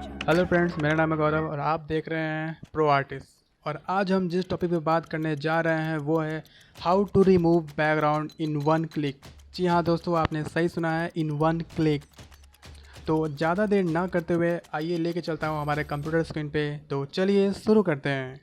Hello friends, मेरा नाम है गौरव और आप देख रहे हैं प्रो आर्टिस्ट। और आज हम जिस टॉपिक पे बात करने जा रहे हैं वो है how to remove background in one click. जी हाँ दोस्तों, आपने सही सुना है, इन वन क्लिक। तो ज़्यादा देर ना करते हुए आइए लेके चलता हूँ हमारे कंप्यूटर स्क्रीन पे। तो चलिए शुरू करते हैं।